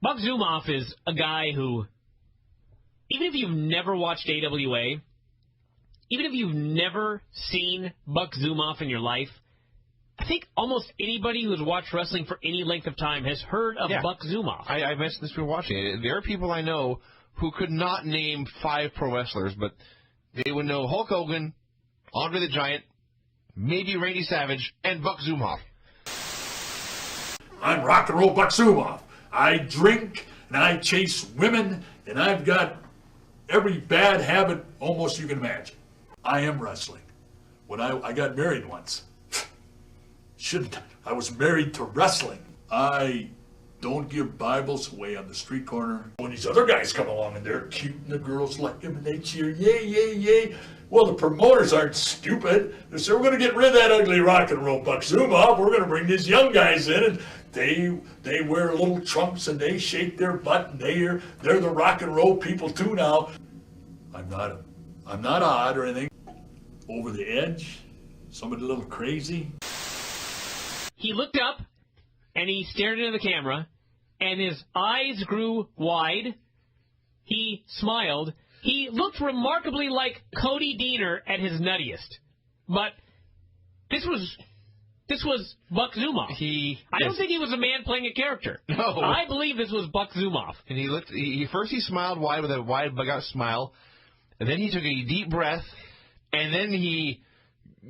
Buck Zumhofe is a guy who, even if you've never watched AWA, even if you've never seen Buck Zumhofe in your life, I think almost anybody who's watched wrestling for any length of time has heard of Buck Zumhofe. I mentioned this before watching it. There are people I know who could not name 5 pro wrestlers, but they would know Hulk Hogan, Andre the Giant, maybe Randy Savage, and Buck Zumhofe. I'm rock and roll Buck Zumhofe. I drink and I chase women, and I've got every bad habit almost you can imagine. I am wrestling. When I got married once. I was married to wrestling. I don't give Bibles away on the street corner. When these other guys come along and they're cute and the girls like them and they cheer, yay, yay, yay. Well, the promoters aren't stupid. They say, we're going to get rid of that ugly rock and roll Buck Zumhofe. We're going to bring these young guys in, and they wear little trunks and they shake their butt, and they're the rock and roll people too now. I'm not odd or anything. Over the edge, somebody a little crazy. He looked up, and he stared into the camera, and his eyes grew wide. He smiled. He looked remarkably like Cody Deaner at his nuttiest. But this was Buck Zumhofe. I don't think he was a man playing a character. No. I believe this was Buck Zumhofe. And he smiled wide with a wide bug-out smile, and then he took a deep breath, and then he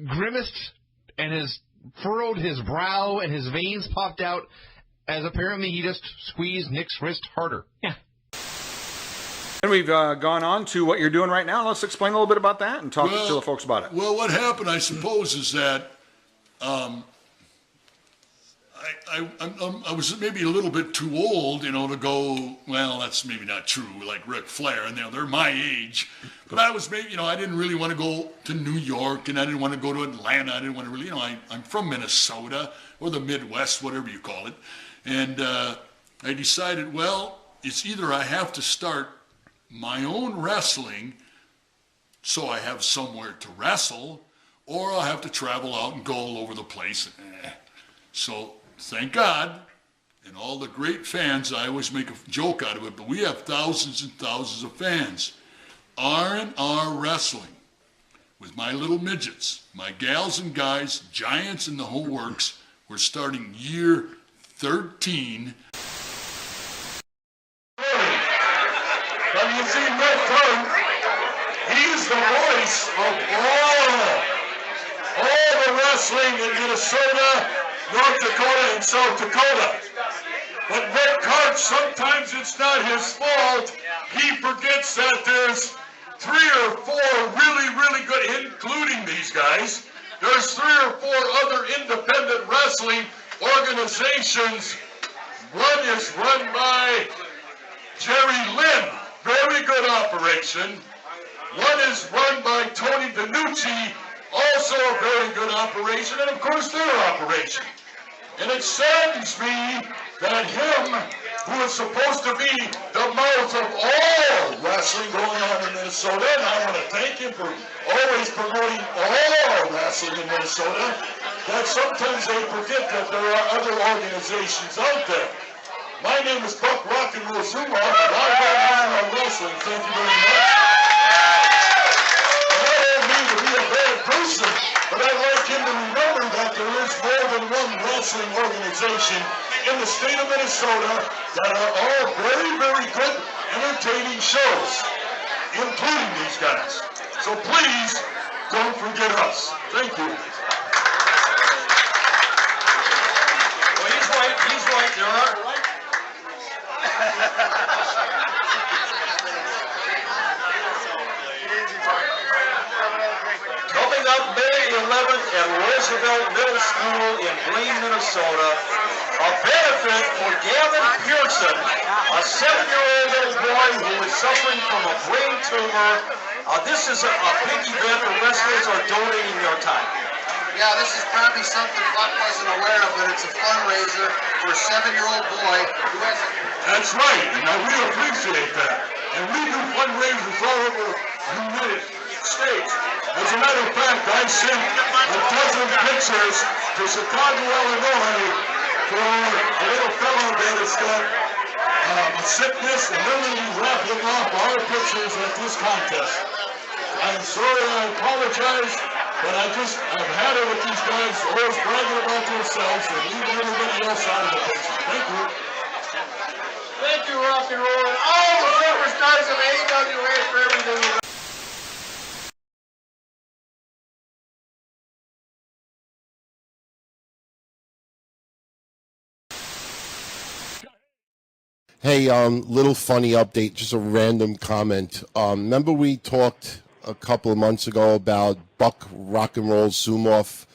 grimaced and furrowed his brow, and his veins popped out as apparently he just squeezed Nick's wrist harder. Yeah. And we've gone on to what you're doing right now. Let's explain a little bit about that and talk to the folks about it. Well, what happened, I suppose, is that I was maybe a little bit too old, to go, well, that's maybe not true, like Ric Flair, and they're my age. But I was maybe, I didn't really want to go to New York, and I didn't want to go to Atlanta. I didn't want to really, I'm from Minnesota, or the Midwest, whatever you call it. And I decided, well, it's either I have to start my own wrestling so I have somewhere to wrestle, or I'll have to travel out and go all over the place. So thank God, and all the great fans, I always make a joke out of it, but we have thousands and thousands of fans. R&R Wrestling, with my little midgets, my gals and guys, giants and the whole works. We're starting year 13. Have you seen Rick Flair? He's the voice of all the wrestling in Minnesota, North Dakota, and South Dakota. But Rick Hart, sometimes it's not his fault. He forgets that there's 3 or 4 really good, including these guys. There's 3 or 4 other independent wrestling organizations. One is run by Jerry Lynn, very good operation. One is run by Tony DiNucci, also a very good operation, and of course their operation. And it saddens me that him, who is supposed to be the mouth of all wrestling going on in Minnesota, and I want to thank him for always promoting all wrestling in Minnesota, that sometimes they forget that there are other organizations out there. My name is Buck Rock and Roll Zumhofe, and I run on wrestling. Thank you very much. And I don't mean to be a bad person, but I'd like him to remember that there is more than one wrestling organization in the state of Minnesota that are all very good, entertaining shows, including these guys. So please, don't forget us. Thank you. Well, he's right. There are. Coming up May 11th at Roosevelt Middle School in Blaine, Minnesota, a benefit for Gavin Pearson, a 7-year-old little boy who is suffering from a brain tumor. This is a big event. The wrestlers are donating their time. Yeah, this is probably something Buck wasn't aware of, but it's a fundraiser for a 7-year-old boy who has a... That's right, and we appreciate that. And we do fundraisers all over the United States. As a matter of fact, I sent a dozen pictures to Chicago, Illinois, for a little fellow that has got of sickness and literally wrapping up our pictures at this contest. I'm sorry, I apologize, but I've had it with these guys always bragging about themselves and leaving everybody else out of the picture. Thank you. Thank you, Rock and Roll, and all the superstars of AWA for everything you've done. Hey, little funny update, just a random comment. Remember we talked a couple of months ago about Buck Rock and Roll Zumhofe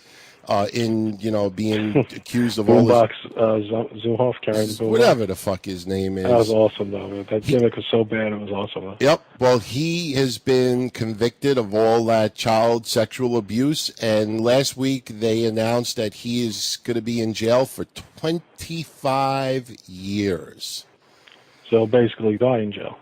being accused of all Buck Zumhofe, Karen. whatever the fuck his name is. That was awesome, though. Man. That gimmick was so bad, it was awesome. Though. Yep. Well, he has been convicted of all that child sexual abuse, and last week they announced that he is going to be in jail for 25 years. So basically, die in jail.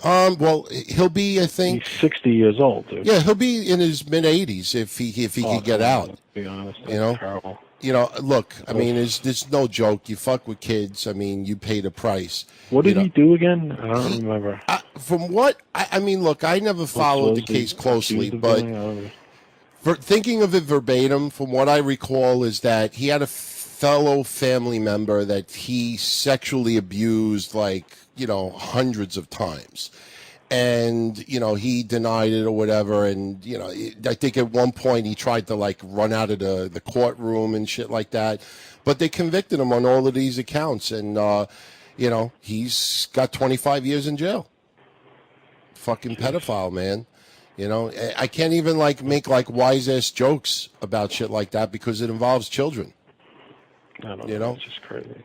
Well, he'll be, I think, he's 60 years old, dude. Yeah, he'll be in his mid-80s if he could get out. To be honest, that's you know, terrible. You know, look, I mean, there's no joke. You fuck with kids. I mean, you pay the price. What did he do again? I don't remember. From what I mean, look, I never followed the case closely, but for thinking of it verbatim, from what I recall, is that he had a fellow family member that he sexually abused, like, you know, hundreds of times. And, you know, he denied it or whatever. And, you know, I think at one point he tried to, like, run out of the courtroom and shit like that. But they convicted him on all of these accounts. And, you know, he's got 25 years in jail. Fucking pedophile, man. You know, I can't even, like, make, like, wise-ass jokes about shit like that because it involves children. I don't know. You know? It's just crazy.